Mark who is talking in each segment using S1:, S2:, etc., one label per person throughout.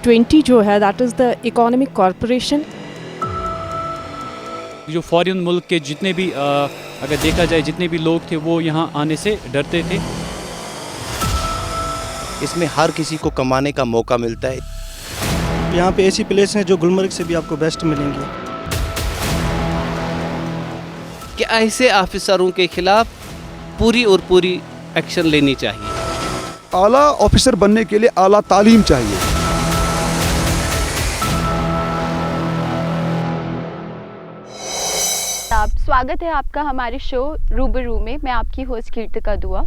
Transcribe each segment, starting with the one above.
S1: G20 जो है that is the economic corporation.
S2: जो फॉरेन मुल्क के जितने भी अगर देखा जाए जितने भी लोग थे वो यहाँ आने से डरते थे।
S3: इसमें हर किसी को कमाने का मौका मिलता है।
S4: यहाँ पे ऐसी प्लेस हैं जो गुलमर्ग से भी आपको बेस्ट मिलेंगी।
S5: कि ऐसे ऑफिसरों के खिलाफ पूरी और पूरी एक्शन लेनी चाहिए।
S6: आला ऑफिसर बनने के लिए आला तालीम चाहिए।
S7: स्वागत है आपका हमारे शो रूबरू में। मैं आपकी होस्ट कीर्तिका दुआ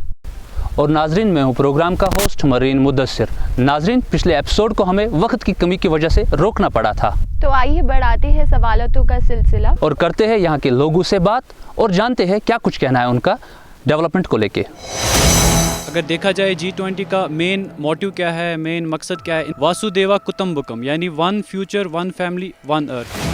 S8: और नाजरीन मैं हूँ प्रोग्राम का होस्ट मरीन मुदस्सिर। नाजरीन पिछले एपिसोड को हमें वक्त की कमी की वजह से रोकना पड़ा था,
S7: तो आइए बढ़ाते हैं सवालों का सिलसिला
S8: और करते हैं यहाँ के लोगों से बात और जानते हैं क्या कुछ कहना है उनका डेवलपमेंट को लेके।
S2: अगर देखा जाए G20 का मेन मोटिव क्या है, मेन मकसद क्या है? वासुदेवा कुटुम्बकम यानी one future, one family, one earth.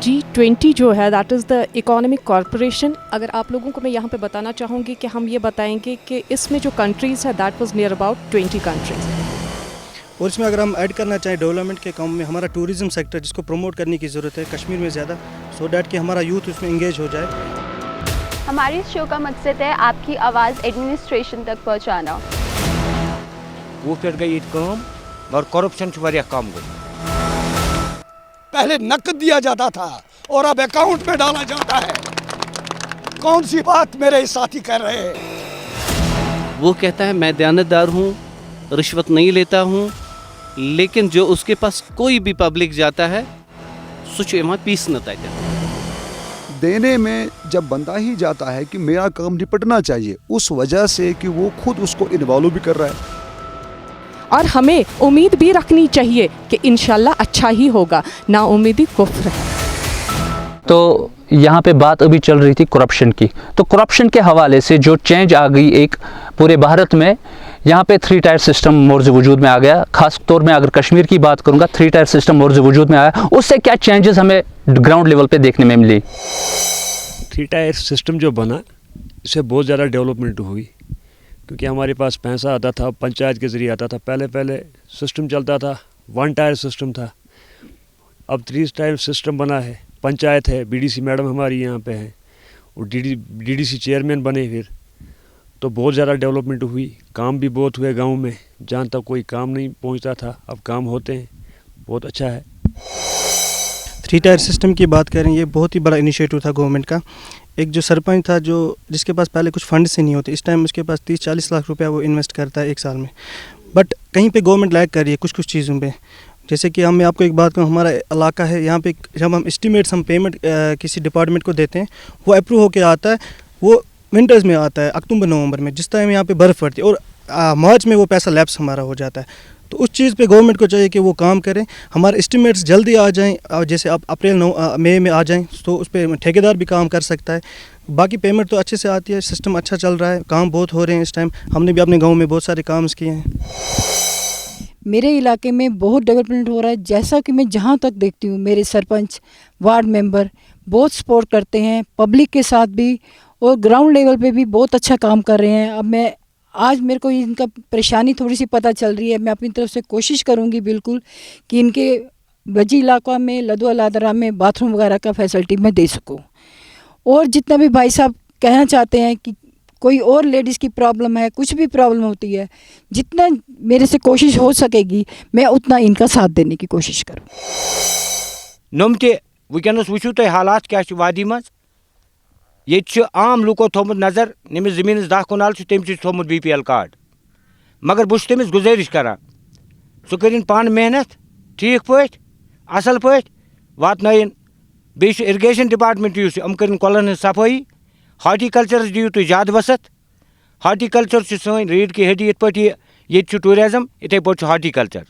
S1: G20 जो है that is the economic corporation. अगर आप लोगों को मैं यहाँ पे बताना चाहूँगी कि हम ये बताएंगे कि इसमें जो कंट्रीज़ है that was near about 20 countries.
S4: और इसमें अगर हम ऐड करना चाहें डेवलपमेंट के काम में हमारा टूरिज़्म सेक्टर जिसको प्रमोट करने की ज़रूरत है कश्मीर में ज़्यादा, सो डैट कि हमारा यूथ उसमें इंगेज हो जाए।
S7: हमारे इस शो का मकसद है आपकी आवाज़ एडमिनिस्ट्रेशन तक पहुँचाना।
S9: वो फिर गई काम और करप्शन कम गई।
S6: पहले नकद दिया जाता था और अब अकाउंट में डाला जाता है। कौन सी बात मेरे साथी कर रहे हैं?
S5: वो कहता है मैं दयानतदार हूँ, रिश्वत नहीं लेता हूँ, लेकिन जो उसके पास कोई भी पब्लिक जाता है सुच वहाँ पीस न तय
S6: देने में जब बंदा ही जाता है कि मेरा काम निपटना चाहिए, उस वजह से कि वो खुद उसको इन्वॉल्व भी कर रहा है।
S1: और हमें उम्मीद भी रखनी चाहिए कि इंशाल्लाह अच्छा ही होगा, ना उम्मीदी कुफ्र है।
S8: तो यहाँ पे बात अभी चल रही थी करप्शन की, तो करप्शन के हवाले से जो चेंज आ गई एक पूरे भारत में, यहाँ पे 3 टायर सिस्टम मोर्ज वजूद में आ गया। खास तौर में अगर कश्मीर की बात करूँगा 3 टायर सिस्टम मोर्ज वजूद में आया, उससे क्या चेंजेस हमें ग्राउंड लेवल पे देखने में मिली?
S10: 3 टायर सिस्टम जो बना इससे बहुत ज़्यादा डेवलपमेंट हुई, क्योंकि हमारे पास पैसा आता था, पंचायत के ज़रिए आता था। पहले सिस्टम चलता था 1 टायर सिस्टम था, अब 3 टायर सिस्टम बना है। पंचायत है, BDC मैडम हमारी यहाँ पे हैं और DDC चेयरमैन बने, फिर तो बहुत ज़्यादा डेवलपमेंट हुई। काम भी बहुत हुए गांव में, जहाँ तक कोई काम नहीं पहुँचता था अब काम होते हैं, बहुत अच्छा है।
S4: 3 टायर सिस्टम की बात करें, ये बहुत ही बड़ा इनिशिएटिव था गवर्नमेंट का। एक जो सरपंच था जो जिसके पास पहले कुछ फंड से नहीं होते, इस टाइम उसके पास 30-40 लाख रुपया वो इन्वेस्ट करता है 1 साल में। बट कहीं पे गवर्नमेंट लैग कर रही है कुछ चीज़ों पे। जैसे कि मैं आपको एक बात कहूँ, हमारा इलाका है यहाँ पे, जब हम एस्टिमेट्स हम पेमेंट किसी डिपार्टमेंट को देते हैं वो अप्रूव होकर आता है, वो विंटर्स में आता है, अक्टूबर-नवंबर में, जिस टाइम यहाँ पे बर्फ़ पड़ती है, और मार्च में वो पैसा लैप्स हमारा हो जाता है। तो उस चीज़ पे गवर्नमेंट को चाहिए कि वो काम करें, हमारे एस्टिमेट्स जल्दी आ जाएं, जैसे अब मई में आ जाएं तो उस पर ठेकेदार भी काम कर सकता है। बाकी पेमेंट तो अच्छे से आती है, सिस्टम अच्छा चल रहा है, काम बहुत हो रहे हैं इस टाइम। हमने भी अपने गांव में बहुत सारे काम किए हैं।
S11: मेरे इलाके में बहुत डेवलपमेंट हो रहा है। जैसा कि मैं जहाँ तक देखती हूँ, मेरे सरपंच, वार्ड मेंबर बहुत सपोर्ट करते हैं, पब्लिक के साथ भी, और ग्राउंड लेवल पे भी बहुत अच्छा काम कर रहे हैं। अब आज मेरे को इनका परेशानी थोड़ी सी पता चल रही है, मैं अपनी तरफ से कोशिश करूँगी बिल्कुल कि इनके वजी इलाका में, लदवा लादरा में बाथरूम वगैरह का फैसिलिटी मैं दे सकूँ। और जितना भी भाई साहब कहना चाहते हैं कि कोई और लेडीज़ की प्रॉब्लम है, कुछ भी प्रॉब्लम होती है, जितना मेरे से कोशिश हो सकेगी मैं उतना इनका साथ देने की कोशिश करूँ।
S9: नम वनस वो तुम हालात क्या वादी मज, ये आम लूको थोमुत नज़र, नमिस जमीन 10 कनाल तम थोमुत BPL कार्ड, मगर बस तमिस गुजारिश करान सह कर पान मेहनत ठीक पट असल पट वातन बे इरिगेशन डिपार्टमेंट यम कर कलन सफाई, हार्टिकल्चर दियो तुम ज्यादा वसत। हार्टिकल्चर सन रीढ़ की हड्डी, ये टूरिज्म इथे पे हार्टिकल्चर।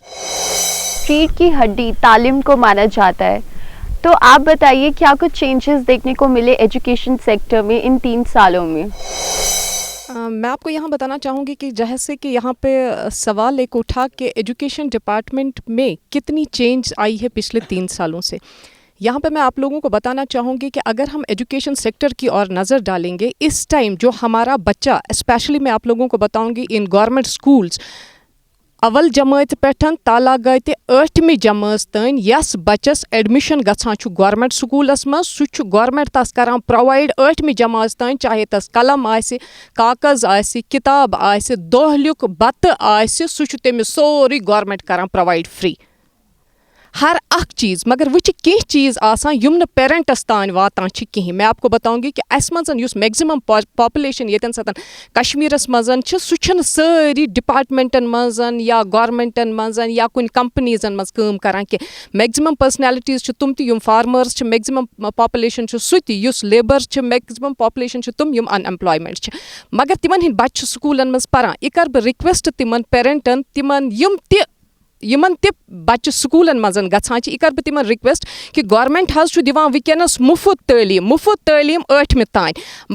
S7: रीढ़ की हड्डी तालीम को माना जाता है, तो आप बताइए क्या कुछ चेंजेस देखने को मिले एजुकेशन सेक्टर में इन 3 सालों में?
S1: मैं आपको यहाँ बताना चाहूँगी कि जैसे कि यहाँ पे सवाल एक उठा कि एजुकेशन डिपार्टमेंट में कितनी चेंज आई है पिछले 3 सालों से। यहाँ पे मैं आप लोगों को बताना चाहूँगी कि अगर हम एजुकेशन सेक्टर की ओर नज़र डालेंगे, इस टाइम जो हमारा बच्चा, स्पेशली मैं आप लोगों को बताऊँगी इन गवर्नमेंट स्कूल्स, اول جماعت پٮ۪ٹھ تالا گٔے 8ویں جمٲژ تام یس بچس ایڈمشن گژھان چھُ گورمنٹ سکوٗلس منٛز سُہ چھُ گورمنٹ تس کران پرووایڈ 8ویں جماژ تام چاہے تس قلم آسہِ کاغذ آسہِ کتاب آسہِ دۄہلیُک بتہٕ آسہِ سُہ چھُ تٔمِس سورُے گورمنٹ کران پرووایڈ فری ہر اکھ چیز مگر وٕچھِ کینٛہہ چیز آسان یِم نہٕ پیرنٹس تانۍ واتان چھِ کِہیٖنۍ میں آپ کو بتاؤں گی کہ اَسہِ منٛز یُس میکزِمم پاپولیشن ییٚتٮ۪ن ساتہٕ کشمیٖرس منٛز چھِ سُہ چھِنہٕ سٲری ڈپارٹمنٹن منٛز یا گورمنٹن منٛز یا کُنہِ کمپنیٖزن منٛز کٲم کران کینٛہہ میکزِمم پٔرسنیلٹیٖز چھِ تِم تہِ یِم فارمٲرٕس چھِ میکزِمم پاپولیشن چھُ سُہ تہِ یُس لیبر چھِ میکزِمم پاپولیشن چھِ تِم یِم ان ایمپلایمنٹ چھِ مگر تِمن ہٕنٛدۍ بچہِ چھِ سکوٗلن منٛز پران یہِ کرٕ بہٕ رِکویسٹ تِمن پیرنٹن تِمن یِمن تہِ بچہِ سکوٗلن منٛز گژھان چھِ یہِ کرٕ بہٕ تِمن رِکویسٹ کہِ گورمنٹ حظ چھُ دِوان وٕنکیٚنس مُفت تعلیٖم 8مہِ تانۍ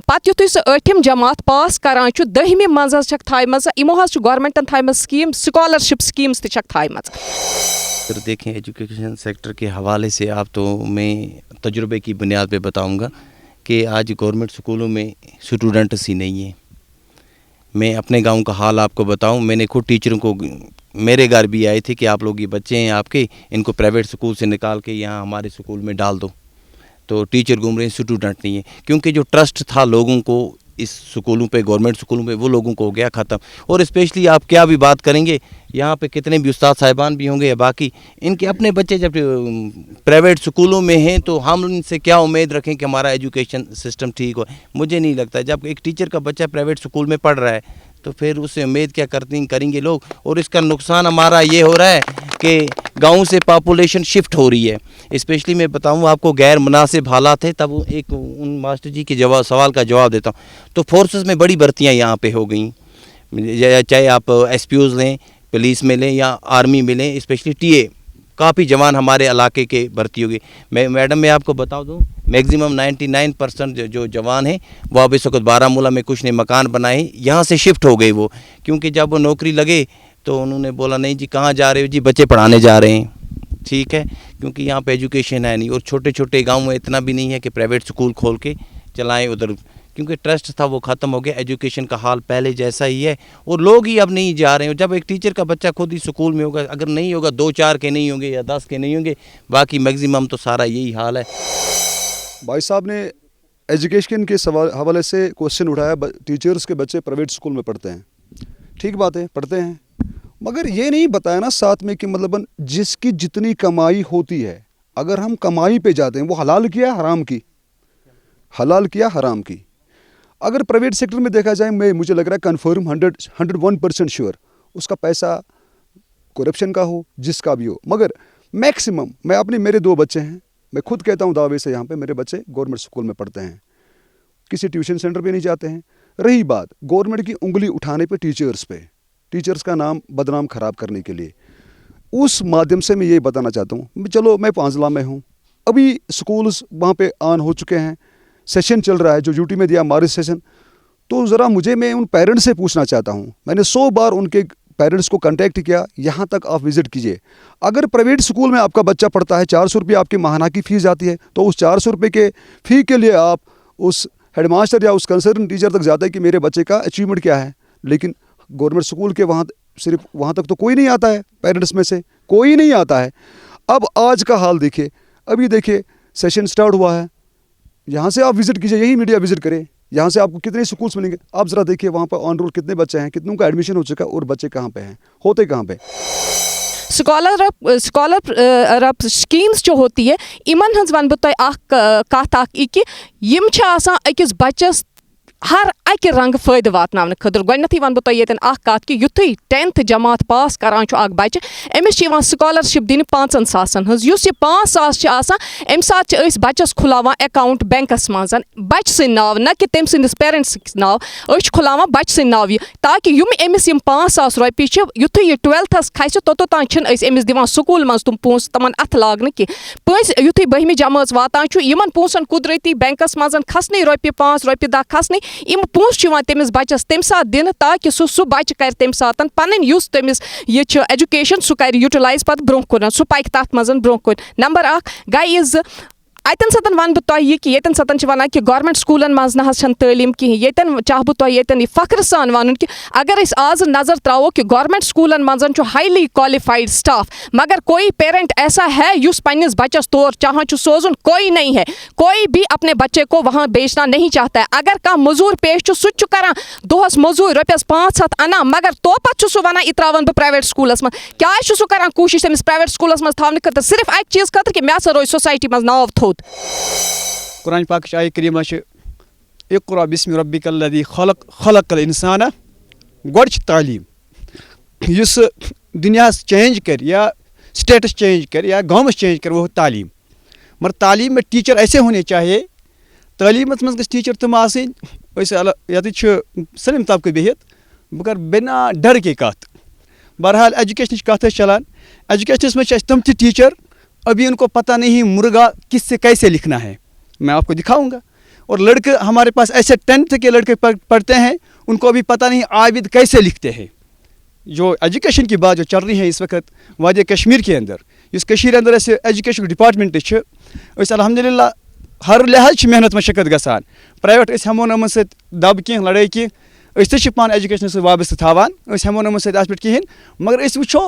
S1: پتہٕ یُتھُے سُہ 8م جماعت پاس کران چھُ 10مہِ منٛز حظ چھکھ تھایمژ یِمو حظ چھُ گورمنٹن تھایمژ سکیٖم سکالرشپ سکیٖمز تہِ چھکھ تھایمژ.
S3: اگر دیکھیں ایجوکیشن سیکٹر کے حوالے سے آپ تو میں تجربے کی بنیاد پہ بتاؤں گا کہ آج گورنمنٹ اسکولوں میں اسٹوڈنٹس ہی نہیں ہیں. میں اپنے گاؤں کا حال آپ کو بتاؤں میں نے خود ٹیچروں کو میرے گھر بھی آئے تھے کہ آپ لوگ یہ بچے ہیں آپ کے ان کو پرائیویٹ اسکول سے نکال کے یہاں ہمارے اسکول میں ڈال دو تو ٹیچر گھوم رہے ہیں اسٹوڈنٹ نہیں ہیں کیونکہ جو ٹرسٹ تھا لوگوں کو اس سکولوں پہ گورنمنٹ سکولوں پہ وہ لوگوں کو ہو گیا ختم. اور اسپیشلی آپ کیا بھی بات کریں گے یہاں پہ کتنے بھی استاد صاحبان بھی ہوں گے یا باقی ان کے اپنے بچے جب پرائیویٹ سکولوں میں ہیں تو ہم ان سے کیا امید رکھیں کہ ہمارا ایجوکیشن سسٹم ٹھیک ہو. مجھے نہیں لگتا جب ایک ٹیچر کا بچہ پرائیویٹ سکول میں پڑھ رہا ہے تو پھر اس سے امید کیا کریں گے لوگ. اور اس کا نقصان ہمارا یہ ہو رہا ہے کہ گاؤں سے پاپولیشن شفٹ ہو رہی ہے. اسپیشلی میں بتاؤں آپ کو غیر مناسب حالات ہے تب ایک ان ماسٹر جی کے سوال کا جواب دیتا ہوں تو فورسز میں بڑی بھرتیاں یہاں پہ ہو گئیں چاہے آپ ایس پی اوز لیں پولیس میں لیں یا آرمی میں لیں اسپیشلی ٹی اے کافی جوان ہمارے علاقے کے بھرتی ہو گئی. میڈم میں آپ کو بتا دوں میکزیمم 99% جو جوان ہیں وہ اب اس وقت بارہمولہ میں کچھ نے مکان بنائے یہاں سے شفٹ ہو گئے وہ کیونکہ جب وہ نوکری لگے تو انہوں نے بولا نہیں جی کہاں جا رہے ہو جی بچے پڑھانے جا رہے ہیں. ٹھیک ہے کیونکہ یہاں پہ ایجوکیشن ہے نہیں اور چھوٹے چھوٹے گاؤں میں اتنا بھی نہیں ہے کہ پرائیویٹ سکول کھول کے چلائیں ادھر کیونکہ ٹرسٹ تھا وہ ختم ہو گیا. ایجوکیشن کا حال پہلے جیسا ہی ہے اور لوگ ہی اب نہیں جا رہے ہیں. جب ایک ٹیچر کا بچہ خود ہی سکول میں ہوگا اگر نہیں ہوگا 2-4 کے نہیں ہوں گے یا 10 کے نہیں ہوں گے باقی میکزیمم تو سارا یہی حال ہے.
S12: بھائی صاحب نے ایجوکیشن کے حوالے سے کوشچن اٹھایا ٹیچرز کے بچے پرائیویٹ سکول میں پڑھتے ہیں. ٹھیک بات ہے پڑھتے ہیں مگر یہ نہیں بتایا نا ساتھ میں کہ مطلب جس کی جتنی کمائی ہوتی ہے اگر ہم کمائی پہ جاتے ہیں وہ حلال کیا حرام کی حلال کیا حرام کی. اگر پرائیویٹ سیکٹر میں دیکھا جائے مجھے لگ رہا ہے کنفرم 101% شیور اس کا پیسہ کرپشن کا ہو جس کا بھی ہو مگر میکسیمم میرے 2 بچے ہیں میں خود کہتا ہوں دعوے سے یہاں پہ میرے بچے گورنمنٹ اسکول میں پڑھتے ہیں کسی ٹیوشن سینٹر پہ نہیں جاتے ہیں. رہی بات گورنمنٹ کی انگلی اٹھانے پہ ٹیچرز کا نام بدنام خراب کرنے کے لیے اس مادھیم سے میں یہ بتانا چاہتا ہوں چلو میں پانزلا میں ہوں ابھی سکولز وہاں پہ آن ہو چکے ہیں سیشن چل رہا ہے جو یوٹی میں دیا مارچ سیشن تو ذرا میں ان پیرنٹس سے پوچھنا چاہتا ہوں میں نے 100 بار ان کے پیرنٹس کو کنٹیکٹ کیا یہاں تک آپ وزٹ کیجئے. اگر پرائیویٹ سکول میں آپ کا بچہ پڑھتا ہے 400 روپیہ آپ کی ماہانہ کی فیس جاتی ہے تو اس 400 روپے کے فی کے لیے آپ اس ہیڈ ماسٹر یا اس کنسرن ٹیچر تک جاتا ہے کہ میرے بچے کا اچیومنٹ کیا ہے. لیکن گورنمنٹ سکول کے وہاں تک تو کوئی نہیں آتا ہے پیرنٹس میں سے کوئی نہیں آتا ہے. اب آج کا حال دیکھیے ابھی دیکھیے سیشن سٹارٹ ہوا ہے یہاں سے آپ وزٹ کیجئے یہی میڈیا وزٹ کرے یہاں سے آپ کو کتنے سکولز ملیں گے آپ ذرا دیکھیے وہاں پہ آن رول کتنے بچے ہیں کتنوں کا ایڈمیشن ہو چکا اور بچے کہاں پہ ہیں ہوتے کہاں پہ.
S1: سکالرشپ سکیمز جو ہوتی ہے یمن ہنز ون بہ کت کہ یم آسان أکِس بچس ہر اکہ رنگ فائدہ واتناونہ خاطر گۄڈنیتھٕے ون بہ ییٚتٮ۪ن اکھ کتھ کہ یُتھُے 10th جماعت پاس کران چھُ اکھ بچہ أمِس چھِ یِوان سکالرشپ دِنہٕ 5 ساسن ہٕنٛز یُس یہِ 5 ساس چھِ آسان اَمہِ ساتہٕ چھِ أسۍ بچس کھُلاوان اکاؤنٹ بینکس منٛز بچہ سٕنٛدۍ ناو نہ کہ تٔمۍ سٕنٛدِس پیرنٹس ناو أسۍ چھِ کھُلاوان بچہ سٕنٛدۍ ناو یہِ تاکہ یِم أمِس یِم 5 ساس رۄپیہِ چھِ یُتھُے یہِ 12تھس کھسہِ توٚتام چھِنہٕ أسۍ أمِس دِوان سکوٗل منٛز تِم پونٛسہٕ تِمن اَتھٕ لاگنہٕ کینٛہہ پٲنٛسہِ یُتھُے 12مہِ جمٲژ واتان چھُ یِمن پونٛسن قُدرتی بینکس منٛز کھسنٕے رۄپیہِ 5 رۄپیہِ 10 کھسنٕے یِم پونٛسہٕ چھِ یِوان تٔمِس بچس تمہِ ساتہٕ دِنہٕ تاکہ سُہ بچہ کرِ تمہِ ساتہٕ پنٕنۍ یُس تٔمِس یہِ چھُ ایجوکیشن سُہ کرِ یوٗٹِلایز پتہٕ برونٛہہ کُن سُہ پکہِ تتھ منٛز برونٛہہ کُن. نمبر 1 گٔے 2 اتن सतन वन बह तुह कि येतन सतन वन कि गवर्नमेंट स्कूलन मज ना तलीम कहीं येतन चाह बह तुह येतन यह फख्र सान वन कि अगर आज नज़र त्रावो कि गवर्नमेंट स्कूलन मज हाईली क्वालिफाइड स्टाफ, मगर कोई पेरेंट ऐसा है युस पन्निस बच्चस तौर चाहां सोजुन, कोई नहीं है। कोई भी अपने बच्चे को वहाँ बेचना नहीं चाहता है। अगर कह मजूर पेश सह करान दोहस मजूर रॉपियस 500 अना, मगर तो पे सह वन यह त्रावन बह प्राइवेट स्कूलस मज। क्या सह करान कोशिश अमिस प्राइवेट स्कूलस मज थावने खतर सिर्फ एक चीज़ खतर कि मे हसा रोज सोसाइटी मज नाव थोद।
S13: कुरान पाक आय करीमा इक़रा बिस्मि रब्बिकल्लज़ी खलक़ खलक़ल इंसान गोड़ तालीम युस दुनिया चेंज कर या स्टेटस चेंज कर या गाँवस चेंज कर वो तालीम। मगर तालीम में टीचर ऐसे होने चाहिए, तालीम मज गस टीचर तम ये सलिम तबके बिहित बह कर बिना डर के कत। बहरहाल एजुकेशन कत चलान, एजुकेशन में तम टीचर अभी उनको पता नहीं मुर्गा किससे कैसे लिखना है, मैं आपको दिखाऊंगा। और लड़के हमारे पास ऐसे 10th के लड़के पढ़ते हैं, उनको अभी पता नहीं आबिद कैसे लिखते हैं। जो एजुकेशन की बात जो चल रही है इस वक्त वादी कश्मीर के अंदर, इस कश्मीर अंदर ऐसे एजुकेशन डिपार्टमेंट अल्हम्दुलिल्लाह हर लिहाज मेहनत मशक्कत गसान। प्राइवेट हमो नमन दब कह लड़ाई कह पान एजुकेशन से वाबस्त थावान हमो नमन पे कहें, मगर वो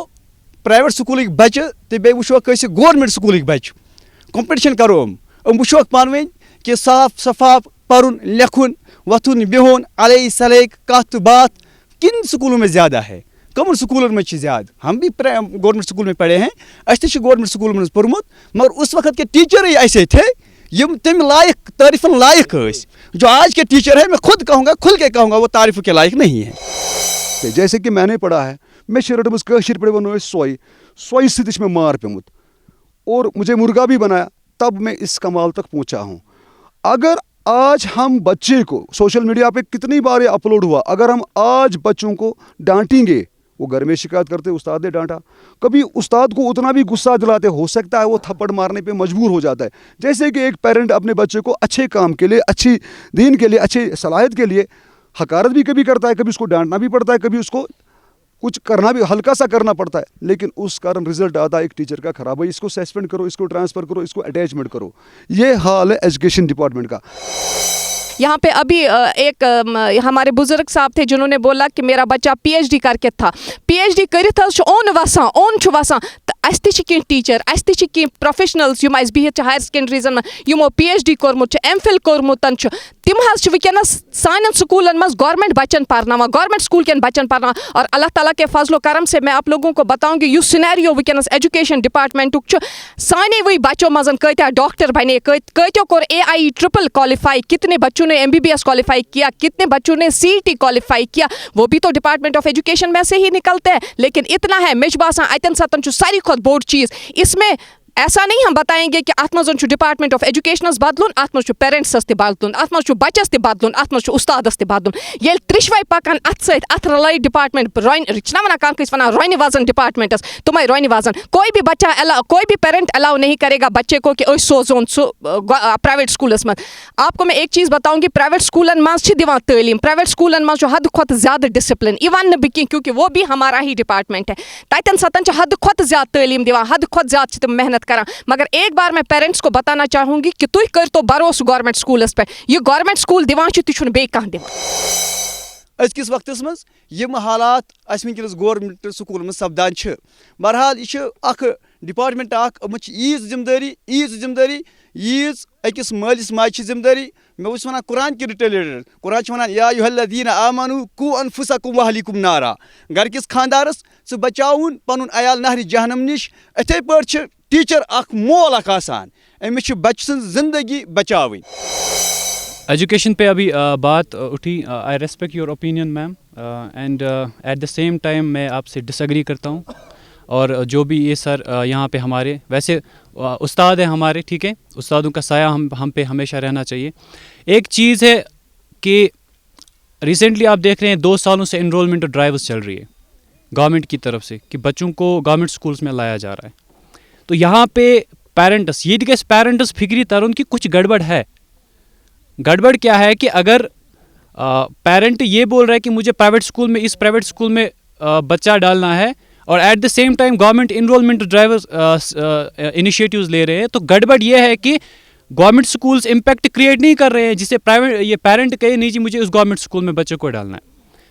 S13: प्राइवेट स्कूल बच्चे तो बे वो गवर्नमेंट स्कूल बच्चे कॉम्पिटिशन करो वो पान वन कि साफ शफाफ पढ़न लिखन वथुन बिहुन अलग सलग कत बात किन स्कूलों में ज़्यादा है, कमन स्कूलों में ज़्यादा। हम भी गवर्नमेंट स्कूल में पढ़े हैं, अस गवर्नमेंट स्कूल में पढ़मुत, मगर उस वक्त के टीचर ही ऐसे थे यम तम लायक तारीफन लायक। जो आज के टीचर है मैं खुद कहूँगा, खुल के कहूँगा, वो तारीफ के लायक नहीं है।
S12: जैसे कि मैंने पढ़ा है, मैं रटमस कशिर पे वन सोई सत में मार पेमुत और मुझे मुर्गा भी बनाया, तब मैं इस कमाल तक पहुँचा हूँ। अगर आज हम बच्चे को सोशल मीडिया पे कितनी बार ये अपलोड हुआ, अगर हम आज बच्चों को डांटेंगे, वो घर में शिकायत करते उस्ताद ने डांटा, कभी उस्ताद को उतना भी गुस्सा दिलाते हो सकता है वो थप्पड़ मारने पे मजबूर हो जाता है। जैसे कि एक पेरेंट अपने बच्चे को अच्छे काम के लिए, अच्छी दीन के लिए, अच्छी सलाहियत के लिए हकारत भी कभी करता है, कभी उसको डांटना भी पड़ता है, कभी उसको कुछ करना भी हल्का सा करना पड़ता है, लेकिन उस कारण रिजल्ट आता है एक टीचर का खराब है। इसको सस्पेंड करो, इसको ट्रांसफ़र करो, इसको अटैचमेंट करो। ये हाल है एजुकेशन डिपार्टमेंट का।
S1: यहाँ पे अभी एक हमारे बुजुर्ग साहब थे जिन्होंने बोला कि मेरा बच्चा PhD करके था, PhD करित ओन वसान अस टीचर अस प्रोफेशनल्स यम बिहित हायर सेकेंडरीजन यमो PhD कोर्मुत MPhil कोर्मुत तिम वनस सान स्कूलन मज गवर्नमेंट बच्चन पढ़ना, गवर्नमेंट स्कूल के बच्चन पढ़ना। और अल्लाह ताला के फजलो करम से मैं आप लोगों को बताऊंगी यु सिनेरियो वनस एजुकेशन डिपार्टमेंट साने वही बच्चों मजन कत्या डॉक्टर बने, कत्यो कोर AIEEE क्वालिफाई, कितने बच्चों ने MBBS क्वालिफाई किया, कितने बच्चों ने CET क्वालिफाई किया, वो भी तो डिपार्टमेंट ऑफ एजुकेशन में से ही निकलते हैं। लेकिन इतना है मेज बासान अतन सतन सारी खुद बोर्ड चीज़ इसमें ऐसा नहीं हम बताएंगे कि अत मज डिपार्टमेंट ऑफ एजुकेशन बदलुन, अत मज पेरेंट्स ते बदलुन, अत मज बच्चस ते बदलुन, अत मज उस्तादस ते बदलुन। ये त्रिशवै पकान अत रलाई डिपार्टमेंट रोन वन कह वन रोन वजन डिपार्टमेंटस तुम रोन वजन। कोई भी बच्चा कोई भी पेरेंट अलाउ नहीं करेगा बच्चे को कि सोजोन सो प्राइवेट स्कूलस मज। आपको मैं एक चीज़ बताऊंगी, प्राइवेट स्कूलन मज दिवान तालीम, प्राइवेट स्कूलन मज हद खुद ज़्यादा डिसिप्लिन यह वन बह कह, क्योंकि वो भी हमारा ही डिपार्टमेंट है। तन सतन हद खुद ज़्यादा तालीम दिवान, हद खुद ज़्यादा तुम मेहनत करा। मगर एक बार मैं पेरेंट्स को बताना चाहूँगी कि तुम कर तो भरोस गवर्नमेंट स्कूलस पे, यह गवर्नमेंट स्कूल दिवान तुम बे कह दिवान।
S13: अजकिस वक्तस मज यम हालात वनकस गवर्नमेंट स्कूल में सपदान। बहरहाल यह डिपार्टमेंट यीज जिम्मेदारी यीज अकिस मालिस माज जिम्मेदारी। मैं वन कुरान की रिलेटेड, कुरान वन या अय्युहल्लज़ीना आमनू कू अनफुसकुम वअहलिकुम नारा, घर किस खानदारस सह बचाउन पनुन अयाल नहर जहन्नम निश। इथे पे टीचर मोल आसान, अमिस बच्चे सं जिंदगी बचावी।
S2: एजुकेशन पे अभी बात उठी, आई respect your opinion ma'am, and eight the same time मैं आपसे डिसएग्री करता हूँ। और जो भी ये सर यहाँ पे हमारे वैसे उस्ताद हैं हमारे, ठीक है, उस्तादों का साया हम पे हमेशा रहना चाहिए। एक चीज़ है कि रिसेंटली आप देख रहे हैं 2 सालों से इनरोलमेंट ड्राइव्स चल रही है गवर्नमेंट की तरफ से कि बच्चों को गवर्नमेंट स्कूल्स में लाया जा रहा है। तो यहाँ पे पेरेंट्स ये गस पेरेंट्स फिक्री तरन कि कुछ गड़बड़ है। गड़बड़ क्या है कि अगर पेरेंट ये बोल रहा है कि मुझे प्राइवेट स्कूल में इस प्राइवेट स्कूल में बच्चा डालना है और at the same time government enrolment drivers initiatives ले रहे हैं, तो गड़बड़ ये है कि गवर्नमेंट स्कूल्स इम्पैक्ट क्रिएट नहीं कर रहे हैं जिससे प्राइवेट ये पेरेंट कहे नहीं जी मुझे उस गवर्नमेंट स्कूल में बच्चे को डालना है.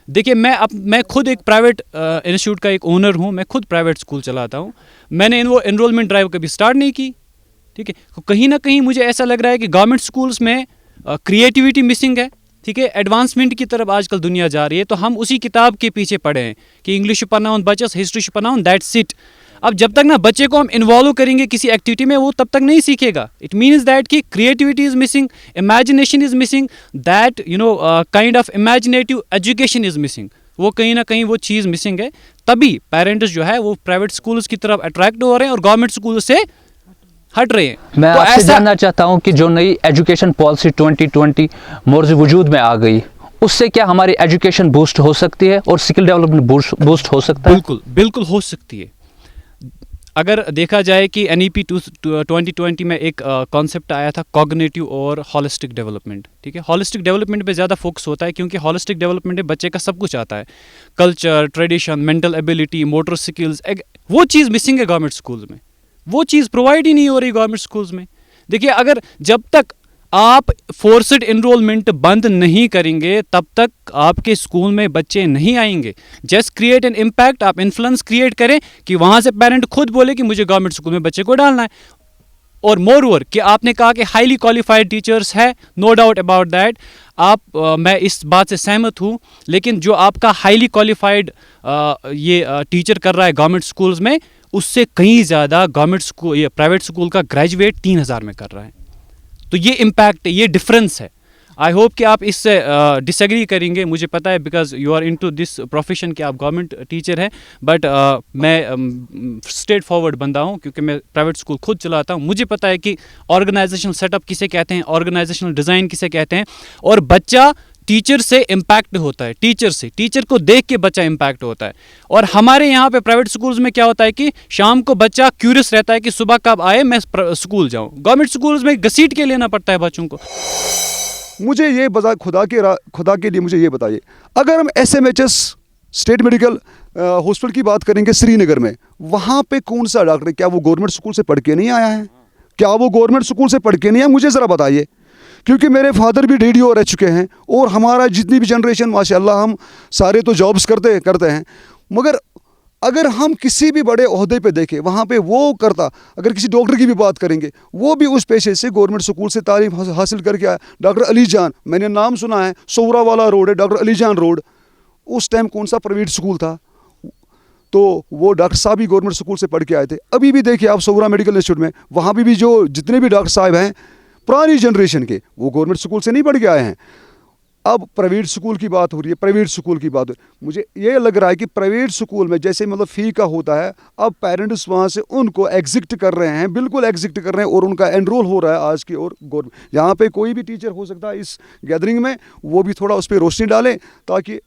S2: देखिए मैं खुद एक प्राइवेट इंस्टीट्यूट का एक ओनर हूँ, मैं खुद प्राइवेट स्कूल चलाता हूँ. मैंने एनरोलमेंट ड्राइव कभी स्टार्ट नहीं की, ठीक है. तो कहीं ना कहीं मुझे ऐसा लग रहा है कि गवर्नमेंट स्कूल्स में क्रिएटिविटी मिसिंग है, ठीक है. एडवांसमेंट की तरफ आजकल दुनिया जा रही है, तो हम उसी किताब के पीछे पड़े हैं कि इंग्लिश पढ़ाऊँ बच्चस, हिस्ट्री पढ़ाऊँ, दैट्स इट. अब जब तक ना बच्चे को हम इन्वॉल्व करेंगे किसी एक्टिविटी में वो तब तक नहीं सीखेगा. इट मीन्स दैट कि creativity is missing, imagination is missing, that kind of imaginative education is missing. वो कहीं ना कहीं वो चीज़ मिसिंग है. तभी पेरेंट्स जो है वो प्राइवेट स्कूल्स की तरफ अट्रैक्ट हो रहे हैं और गवर्नमेंट स्कूल से हट रहे हैं.
S8: मैं
S2: तो
S8: आपसे
S2: ऐसा
S8: जानना चाहता हूं कि जो नई एजुकेशन पॉलिसी 2020 मोर्ज वजूद में आ गई, उससे क्या हमारी एजुकेशन बूस्ट हो सकती है और स्किल डेवलपमेंट बूस्ट हो सकता है?
S2: बिल्कुल हो सकती है. अगर देखा जाए कि NEP 2020 में एक कॉन्सेप्ट आया था कॉग्निटिव और हॉलिस्टिक डेवलपमेंट, ठीक है. हॉलिस्टिक डेवलपमेंट पे ज़्यादा फोकस होता है क्योंकि हॉलिस्टिक डेवलपमेंट में बच्चे का सब कुछ आता है, culture, tradition, mental ability, motor skills. वो चीज़ मिसिंग है गवर्नमेंट स्कूल्स में, वो चीज़ प्रोवाइड ही नहीं हो रही गवर्नमेंट स्कूल्स में. देखिए अगर जब तक आप फोर्स्ड इनरोलमेंट बंद नहीं करेंगे तब तक आपके स्कूल में बच्चे नहीं आएंगे. जस्ट क्रिएट एन इम्पैक्ट, आप इन्फ्लुएंस क्रिएट करें कि वहाँ से पेरेंट खुद बोले कि मुझे गवर्नमेंट स्कूल में बच्चे को डालना है. और मोर ओवर कि आपने कहा कि हाईली क्वालिफाइड टीचर्स है, नो डाउट अबाउट दैट. मैं इस बात से सहमत हूँ, लेकिन जो आपका हाईली क्वालिफाइड टीचर कर रहा है गवर्नमेंट स्कूल्स में, उससे कहीं ज़्यादा गवर्नमेंट स्कूल ये प्राइवेट स्कूल का ग्रेजुएट 3000 में कर रहा है. तो ये इम्पैक्ट, ये डिफरेंस है. आई होप कि आप इससे डिसएग्री करेंगे, मुझे पता है because you are into this profession कि आप गवर्नमेंट टीचर हैं. बट मैं स्ट्रेट फॉरवर्ड बंदा हूँ क्योंकि मैं प्राइवेट स्कूल खुद चलाता हूँ. मुझे पता है कि ऑर्गेनाइजेशनल सेटअप किसे कहते हैं, ऑर्गेनाइजेशनल डिज़ाइन किसे कहते हैं. और बच्चा टीचर से इम्पैक्ट होता है, टीचर को देख के बच्चा इम्पैक्ट होता है. और हमारे यहाँ पे प्राइवेट स्कूल्स में क्या होता है कि शाम को बच्चा क्यूरियस रहता है कि सुबह कब आए मैं स्कूल जाऊँ. गवर्नमेंट स्कूल्स में घसीट के लेना पड़ता है बच्चों को.
S12: मुझे ये बता, खुदा के लिए मुझे ये बताइए, अगर हम SMHS स्टेट मेडिकल हॉस्पिटल की बात करेंगे श्रीनगर में, वहाँ पे कौन सा डॉक्टर, क्या वो गवर्नमेंट स्कूल से पढ़ के नहीं आया है? क्या वो गवर्नमेंट स्कूल से पढ़ के नहीं आया? मुझे ज़रा बताइए. क्योंकि मेरे फादर भी DDO रह चुके हैं और हमारा जितनी भी जनरेशन माशाल्लाह हम सारे तो जॉब्स करते हैं. मगर अगर हम किसी भी बड़े ओहदे पे देखें, वहाँ पे वो करता, अगर किसी डॉक्टर की भी बात करेंगे, वो भी उस पेशे से गवर्नमेंट स्कूल से तालीम हासिल करके आया. डॉक्टर अली जान, मैंने नाम सुना है, सोहरा वाला रोड है, डॉक्टर अली जान रोड. उस टाइम कौन सा प्राइवेट स्कूल था? तो वो डॉक्टर साहब भी गवर्नमेंट स्कूल से पढ़ के आए थे. अभी भी देखिए आप सोहरा मेडिकल इंस्टीट्यूट में, वहाँ भी जो जितने भी डॉक्टर साहब हैं पुरानी जनरेशन के, वो गवर्नमेंट स्कूल से नहीं पढ़ के आए हैं. अब प्राइवेट स्कूल की बात हो रही है, मुझे ये लग रहा है कि प्राइवेट स्कूल में जैसे मतलब फ़ी का होता है, अब पेरेंट्स वहाँ से उनको एग्जिट कर रहे हैं, बिल्कुल एग्जिट कर रहे हैं और उनका एनरोल हो रहा है आज की. और गवर्नमेंट यहाँ पे कोई भी टीचर हो सकता है इस गैदरिंग में, वो भी थोड़ा उस पर रोशनी डालें ताकि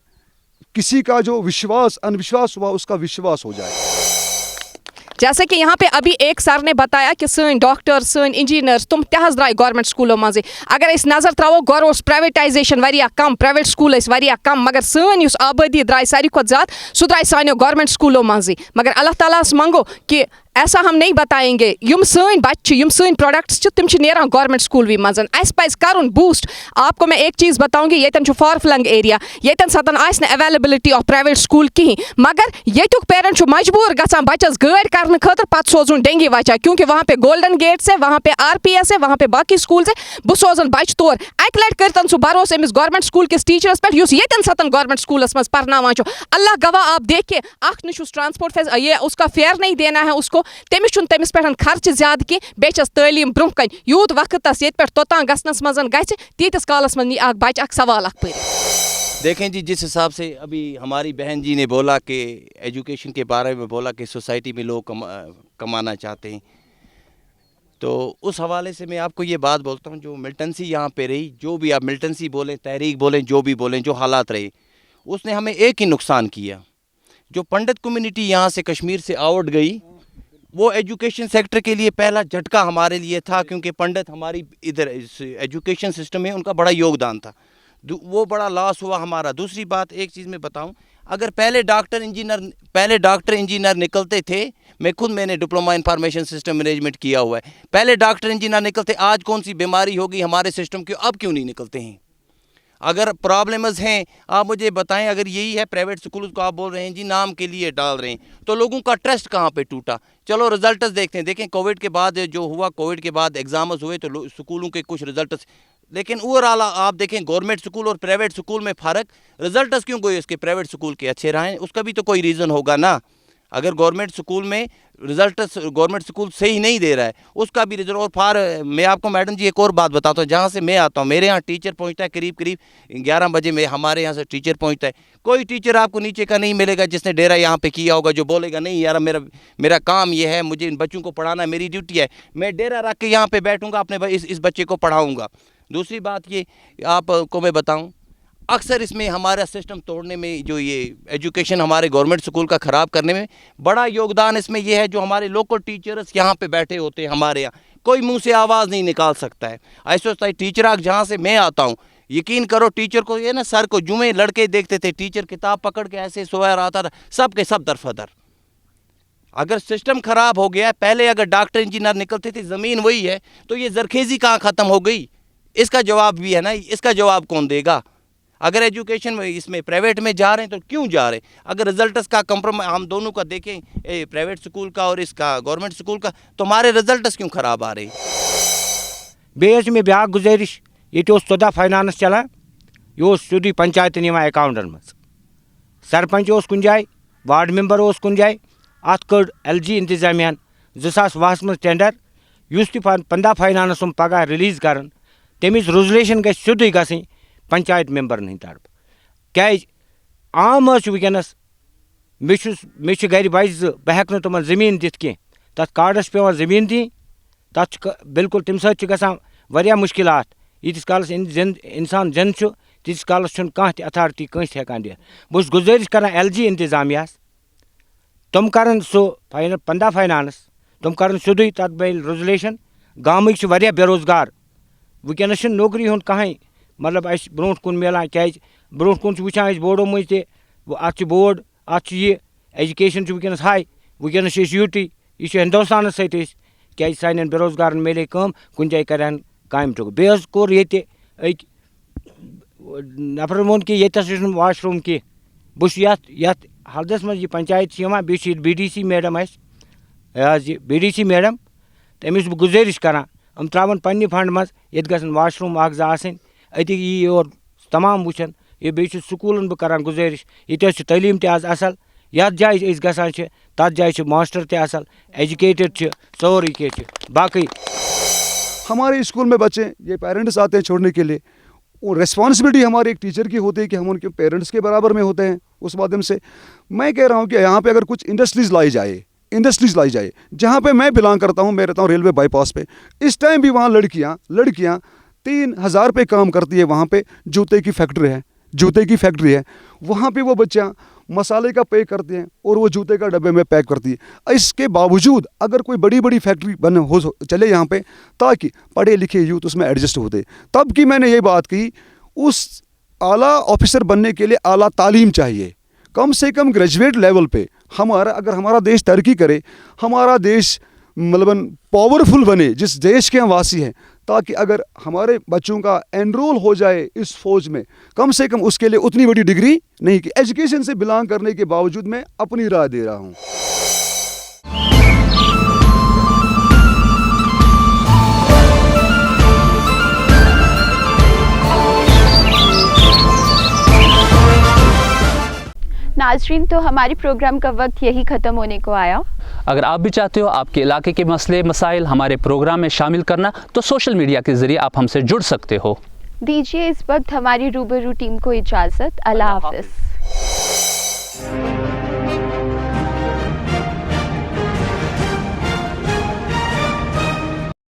S12: किसी का जो अनविश्वास हुआ उसका विश्वास हो जाए.
S1: जैसे कि यहाँ पे अभी एक सर ने बताया कि सन डॉक्टर, सन इंजीनियर्स तुम तह द्राय गवर्नमेंट स्कूलों मजे. अगर इस नजर त्रो गो प्राइवेटाइजेशन वारिया कम, प्राइवेट स्कूल वारिया कम, मगर सन युस आबादी द्राय सारी खुद ज्यादा सह द्राय सानियो गवर्नमेंट स्कूलों मजे. मगर अल्लाह ताला मंगो कि ऐसा हम नहीं बताएंगे. युम सन बच्चे, युम सन प्रोडक्ट्स तुम नेरान गवर्नमेंट स्कूल भी मजन. अस पज करुन बूस्ट. आपको मैं एक चीज़ बताऊंगी, येतन फार फ्लंग एरिया, येतन सतन आस अवेलेबिलिटी ऑफ प्राइवेट स्कूल कहीं, मगर येतुक पेरेंट मजबूर गसान बच्चस गाड़ी करने खतर पत सोजन डेंगी वचा, क्योंकि वहाँ पे गोल्डन गेट्स है, वहाँ पे RPS है, वहाँ पे बाकी स्कूल है. बह सोजन बच तौर अक लट करतन सह भरोस अमिस गवर्नमेंट स्कूल किस टीचरस पे युस येतन सतन गवर्नमेंट स्कूलस मज परनावान छो. अल्लाह गवाह आप देखिए, अख नशुस ट्रांसपोर्ट ये उसका फेयर नहीं देना है उसको, तमिस पे खर्च ज्यादा की, बेचस तालीम ब्रोह कन यूत वक्तस ये तोतान गसनस मजन गीतिस कालस मज बच सवाल पर.
S3: देखें जी, जिस हिसाब से अभी हमारी बहन जी ने बोला कि एजुकेशन के बारे में बोला कि सोसाइटी में लोग कमाना चाहते हैं, तो उस हवाले से मैं आपको ये बात बोलता हूँ, जो मिलिटेंसी यहाँ पे रही, जो भी आप मिलिटेंसी बोलें, तहरीक बोलें, जो भी बोलें, जो हालात रहे, उसने हमें एक ही नुकसान किया. जो पंडित कम्युनिटी यहाँ से कश्मीर से आउट गई, वो एजुकेशन सेक्टर के लिए पहला झटका हमारे लिए था, क्योंकि पंडित हमारी इधर एजुकेशन सिस्टम में उनका बड़ा योगदान था, वो बड़ा लॉस हुआ हमारा. दूसरी बात एक चीज़ मैं बताऊं, अगर पहले डॉक्टर इंजीनियर निकलते थे, मैंने डिप्लोमा इंफॉर्मेशन सिस्टम मैनेजमेंट किया हुआ है, पहले डॉक्टर इंजीनियर निकलते, आज कौन सी बीमारी होगी हमारे सिस्टम की, अब क्यों नहीं निकलते हैं? अगर प्रॉब्लम्स हैं आप मुझे बताएं। अगर यही है प्राइवेट स्कूल को आप बोल रहे हैं जी नाम के लिए डाल रहे हैं, तो लोगों का ट्रस्ट कहाँ पे टूटा? चलो रिजल्ट्स देखते हैं, देखें कोविड के बाद जो हुआ, कोविड के बाद एग्ज़ाम्स हुए तो स्कूलों के कुछ रिजल्ट्स, लेकिन ओवरऑल आप देखें गवर्नमेंट स्कूल और प्राइवेट स्कूल में फ़र्क, रिजल्ट्स क्यों कोई इसके प्राइवेट स्कूल के अच्छे रहे? उसका भी तो कोई रीज़न होगा ना। अगर गवर्नमेंट स्कूल में रिजल्ट गवर्नमेंट स्कूल सही नहीं दे रहा है, उसका भी रिजल्ट। और मैं आपको मैडम जी एक और बात बताता हूँ, जहाँ से मैं आता हूँ मेरे यहाँ टीचर पहुँचता है करीब 11 बजे में, हमारे यहाँ से टीचर पहुँचता है। कोई टीचर आपको नीचे का नहीं मिलेगा जिसने डेरा यहाँ पे किया होगा, जो बोलेगा नहीं यार मेरा काम ये है, मुझे इन बच्चों को पढ़ाना है, मेरी ड्यूटी है, मैं डेरा रख के यहाँ पर बैठूँगा, अपने इस बच्चे को पढ़ाऊँगा। दूसरी बात ये आपको मैं बताऊँ, अक्सर इसमें हमारा सिस्टम तोड़ने में, जो ये एजुकेशन हमारे गवर्नमेंट स्कूल का ख़राब करने में बड़ा योगदान इसमें ये है, जो हमारे लोकल टीचर्स यहाँ पे बैठे होते हैं, हमारे यहाँ कोई मुंह से आवाज़ नहीं निकाल सकता है। ऐसा होता है टीचर जहाँ से मैं आता हूँ, यकीन करो टीचर को ये ना, सर को जुमे लड़के देखते थे, टीचर किताब पकड़ के ऐसे सोया रहता था, सब के सब दरफदर। अगर सिस्टम ख़राब हो गया, पहले अगर डॉक्टर इंजीनियर निकलते थे, ज़मीन वही है, तो ये जरखेज़ी कहाँ ख़त्म हो गई? इसका जवाब भी है ना, इसका जवाब कौन देगा? अगर एजुकेशन में इसमें प्राइवेट में जा रहे हैं तो क्यों जा रहे हैं? अगर रिजल्ट्स का कंप्रोमाइज हम दोनों का देखें, प्राइवेट स्कूल का और इसका गवर्नमेंट स्कूल का, तो हमारे रिजल्ट्स क्यों ख़राब आ रहे?
S9: बेस में ब्याह गुजारिश, ये 14 फाइनानस चलान, यह सीधी पंचायत निवान अकाउंटन मज, सरपंच कुन जाए, वार्ड मेंबर कुन जाए, अत कड़ LG इंतजामिया 2020 मज टेंडर, युस 15 फाइनानस पगह रिलीज कर, तमिच रेजुलेशन गई सीधे गई पंचायत मेंबर नहीं तरफ। क्या आम वनस मे गर बच्चे बह हेक तुम जमीन दिख कह, तथ कार्डस पे जमीन दी, तथ बिल्कुल तम सत्या मुश्किलात, यीस कालस इंसान जिंद तीस कालस कह अथॉरिटी कंस हेकान दिख। बहुत गुजारिश कर LG इंतजामिया, तुम कर सो 15 फाइनानस, तुम कर सीधे तथ बन रेजुलेशन। गामिक वारिया बेरोजगार, वनस नौकरी हूँ कहें मतलब अस ब्रो कुन मिलान, क्या ब्रो कुन वुचान बोर्डो मज अत बोर्ड, अत एजुकेशन वनस हाई, वनस UT, यह हिंदुस्तान सत क्या सान बेरोजगार मिले कम, कुन जाए कर काम टुक। बे कोर ये नफर वोन कि ये वाशरूम कह, बहुत हल्दस मज यह पंचायत बे BDC मैडम BDC मैडम, तमिस बह गुजारिश कर त्रावन पन्ने फंड मज ये गन वाशरूम आसन, अति यी और तमाम वुचन ये बे स्कूलन बह कर गुजारिश, ये तलीम आज असल, यथ जाए गसान तथ जाए मास्टर ते असल, एजुकेटेड सोरी कह बाकी।
S12: हमारे स्कूल में बच्चे ये पेरेंट्स आते हैं छोड़ने के लिए, वो रिस्पॉन्सिबिलिटी हमारे एक टीचर की होती है कि हम उनके पेरेंट्स के बराबर में होते हैं। उस माध्यम से मैं कह रहा हूँ कि यहाँ पे अगर कुछ इंडस्ट्रीज़ लाई जाए, जहाँ पे मैं बिलोंग करता हूँ, मैं रहता हूँ रेलवे बाईपास पे, इस टाइम भी वहाँ लड़कियाँ 3000 पे काम करती है। वहाँ पे जूते की फैक्ट्री है, वहाँ पे वो बच्चियाँ मसाले का पैक करते हैं और वो जूते का डब्बे में पैक करती है। इसके बावजूद अगर कोई बड़ी फैक्ट्री चले यहाँ पे, ताकि पढ़े लिखे यूथ उसमें एडजस्ट होते, तब की मैंने ये बात की, उस आला ऑफिसर बनने के लिए आला तालीम चाहिए, कम से कम ग्रेजुएट लेवल पे। अगर हमारा देश तरक्की करे, हमारा देश मतलब पावरफुल बने, जिस देश के हम वासी हैं, ताकि अगर हमारे बच्चों का एनरोल हो जाए इस फौज में, कम से कम उसके लिए उतनी बड़ी डिग्री नहीं कि एजुकेशन से बिलोंग करने के बावजूद मैं अपनी राय दे रहा हूँ।
S7: नाज़रीन, तो हमारे प्रोग्राम का वक्त यही ख़त्म होने को आया।
S8: अगर आप भी चाहते हो आपके इलाके के मसले मसाइल हमारे प्रोग्राम में शामिल करना, तो सोशल मीडिया के ज़रिए आप हमसे जुड़ सकते हो।
S7: दीजिए इस वक्त हमारी रूबरू टीम को इजाज़त। अल्लाह हाफ़िज़।